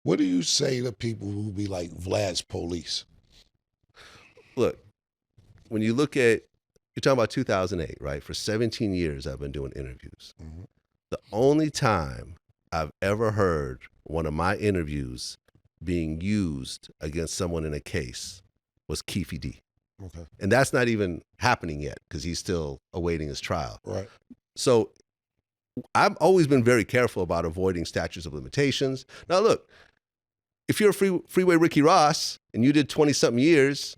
What do you say to people who be like Vlad's police? Look, when you look at, you're talking about 2008, right? For 17 years, I've been doing interviews. Mhm. The only time I've ever heard one of my interviews being used against someone in a case was Keefe D. Okay. And that's not even happening yet because he's still awaiting his trial. Right. So I've always been very careful about avoiding statutes of limitations. Now, look, if you're a Freeway Ricky Ross and you did 20-something years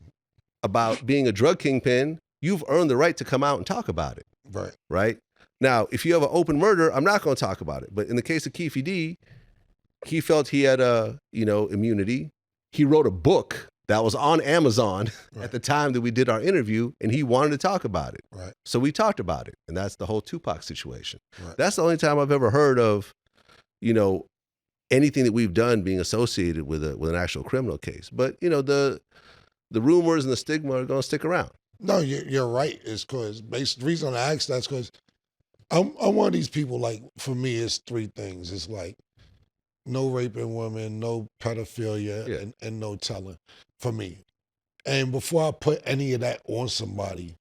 about being a drug kingpin, you've earned the right to come out and talk about it. Right. Right? Now, if you have an open murder, I'm not going to talk about it. But in the case of Keefe D, he felt he had immunity. He wrote a book that was on Amazon at the time that we did our interview, and he wanted to talk about it. Right. So we talked about it, and that's the whole Tupac situation. Right. That's the only time I've ever heard of, anything that we've done being associated with an actual criminal case. But, the rumors and the stigma are going to stick around. No, you're right. It's because the reason I asked that's because I'm one of these people. Like for me, it's three things. It's like no raping women, no pedophilia, and no telling. For me, and before I put any of that on somebody,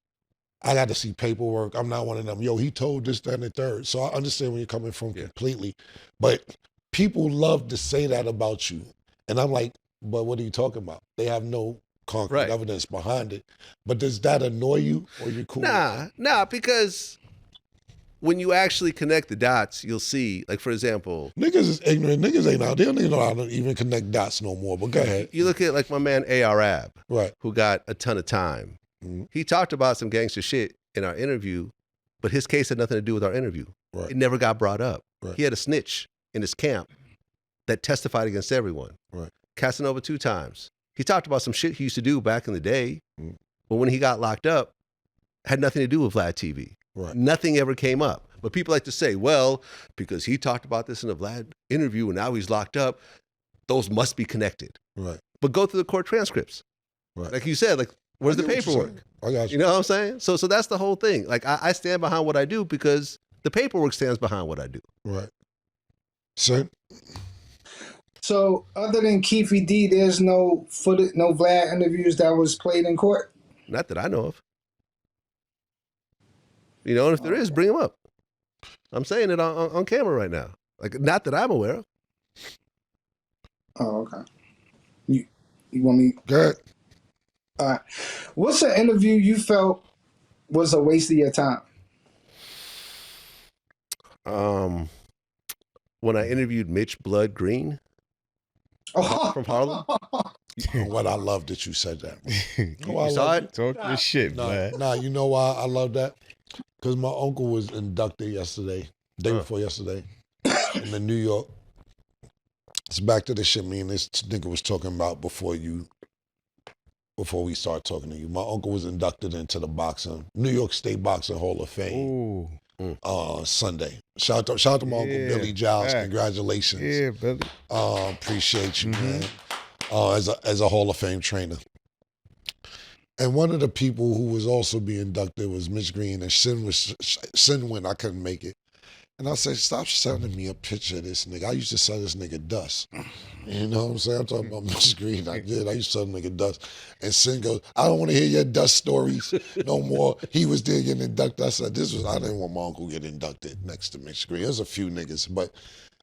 I got to see paperwork. I'm not one of them. Yo, he told this, that, and the third. So I understand where you're coming from completely. But people love to say that about you, and I'm like, but what are you talking about? They have no concrete evidence behind it. But does that annoy you, or you cool? Nah, because when you actually connect the dots, you'll see, like, for example... Niggas is ignorant. Niggas ain't out there. They don't know how to even connect dots no more, but go ahead. You look at, like, my man A.R. Ab, right, who got a ton of time. Mm-hmm. He talked about some gangster shit in our interview, but his case had nothing to do with our interview. Right. It never got brought up. Right. He had a snitch in his camp that testified against everyone. Right. Casanova 2 times. He talked about some shit he used to do back in the day, but when he got locked up, had nothing to do with Vlad TV. Right. Nothing ever came up. But people like to say, well, because he talked about this in a Vlad interview and now he's locked up, those must be connected. Right. But go through the court transcripts. Right. Like you said, like, where's the paperwork? I got you. You know what I'm saying? So that's the whole thing. Like, I stand behind what I do because the paperwork stands behind what I do. Right. Sir? So other than Keefe D, there's no footage, no Vlad interviews that was played in court? Not that I know of. And if there is, bring them up. I'm saying it on camera right now. Like, not that I'm aware of. Oh, okay. You want me? Good. All right. What's an interview you felt was a waste of your time? When I interviewed Mitch Blood Green from Harlem. What I love that you said that. You saw it? Talk your shit, man. Nah, you know why I love that? Because my uncle was inducted yesterday, day before yesterday, in the New York. It's back to the shit me and this nigga was talking about before we start talking to you. My uncle was inducted into the New York State Boxing Hall of Fame. Sunday. Shout out to my uncle Billy Giles. Back. Congratulations. Yeah, Billy. Appreciate you, man. As a Hall of Fame trainer. And one of the people who was also being inducted was Mitch Green, and Sin went. I couldn't make it. And I said, stop sending me a picture of this nigga. I used to sell this nigga dust. You know what I'm saying? I'm talking about Mitch Green. I did. I used to sell the nigga dust. And Sin goes, I don't want to hear your dust stories no more. He was there getting inducted. I said, I didn't want my uncle get inducted next to Mitch Green. There's a few niggas, but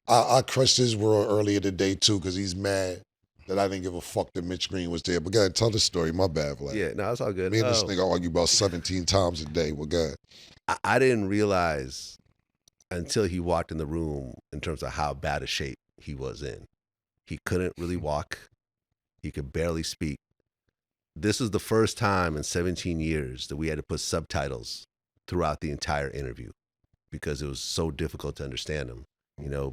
I crushed his world earlier today too because he's mad that I didn't give a fuck that Mitch Green was there. But go ahead, tell the story. My bad, Vlad. Yeah, no, it's all good. Me and this nigga argue about 17 times a day. Well, go ahead. I didn't realize until he walked in the room in terms of how bad a shape he was in. He couldn't really walk. He could barely speak. This was the first time in 17 years that we had to put subtitles throughout the entire interview because it was so difficult to understand him,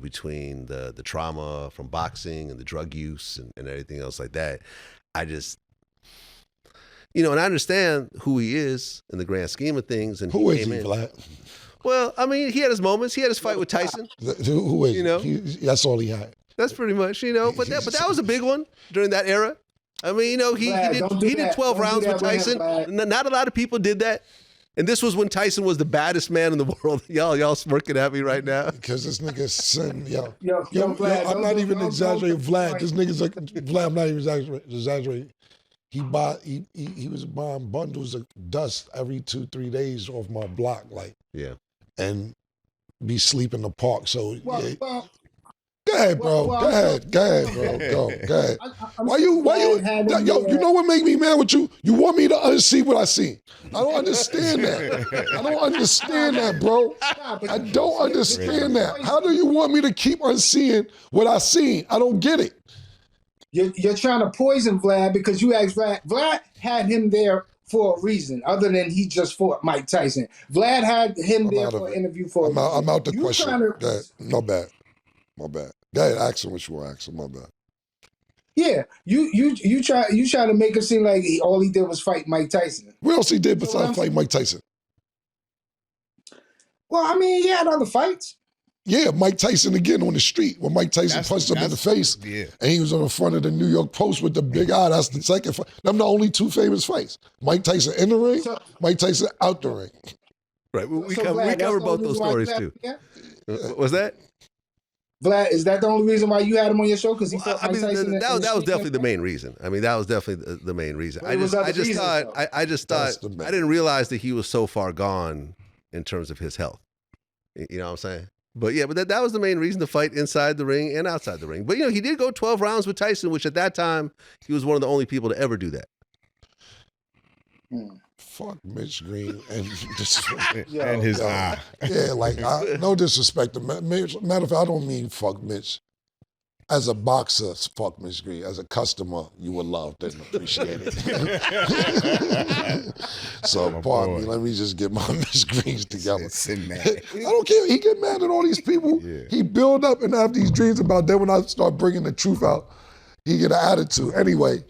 between the trauma from boxing and the drug use and everything else like that. I just, and I understand who he is in the grand scheme of things. And who is he, Vlad? Well, I mean, he had his moments. He had his fight with Tyson. Who is he? That's all he had. That's pretty much, but that was a big one during that era. I mean, he did 12 rounds with Tyson. Not a lot of people did that. And this was when Tyson was the baddest man in the world. Y'all smirking at me right now. Because this nigga sin, yo. Yo, Vlad, I'm not even exaggerating, Vlad. Right. This nigga's like, Vlad, I'm not even exaggerating. He was buying bundles of dust every 2-3 days off my block, like, Yeah. and be sleep in the park. So Well, yeah. well, Go ahead, bro. well, go ahead, bro. Go ahead. I'm Why you? had him Yo, there. you know what make me mad with you? You want me to unsee what I see. I don't understand that. I don't understand that, bro. Nah, but I don't understand that. How do you want me to keep unseeing what I seen? I don't get it. You're trying to poison Vlad because you asked Vlad. Vlad had him there for a reason, other than he just fought Mike Tyson. Vlad had him I'm there out of for it. an interview for a reason. I'm out the You question. trying to- Go ahead. My bad. Go ahead, ask him what you want to ask him. My bad. Yeah, you try to make it seem like all he did was fight Mike Tyson. What else he did So what besides I'm fight saying- Mike Tyson? Well, I mean, he had other fights. Yeah, Mike Tyson again on the street when Mike Tyson punched him in the face. Yeah. And he was on the front of the New York Post with the big eye. That's the second fight. Them the only two famous fights. Mike Tyson in the ring, So- Mike Tyson out the ring. Right. We So, cover, Vlad, we that's cover the both only those reason why stories you had too. him there? Was that? Vlad, is that the only reason why you had him on your show? Because he fought I Mike mean, Tyson. that was definitely the main reason. I mean, that was definitely the main reason. But it was other reasons, though. I just That's thought, the main I didn't realize that he was so far gone in terms of his health. You know what I'm saying? But yeah, but that was the main reason to fight inside the ring and outside the ring. But he did go 12 rounds with Tyson, which at that time he was one of the only people to ever do that. Fuck Mitch Green and just And his eye. yeah, like no disrespect to matter of fact, I don't mean fuck Mitch. As a boxer, fuck Mitch Green. As a customer, you would love and appreciate it. So My pardon boy. me, let me just get my Mitch Greens together. Sitting there. I don't care. He get mad at all these people. Yeah. He build up and have these dreams about that. When I start bringing the truth out, he get an attitude. Anyway,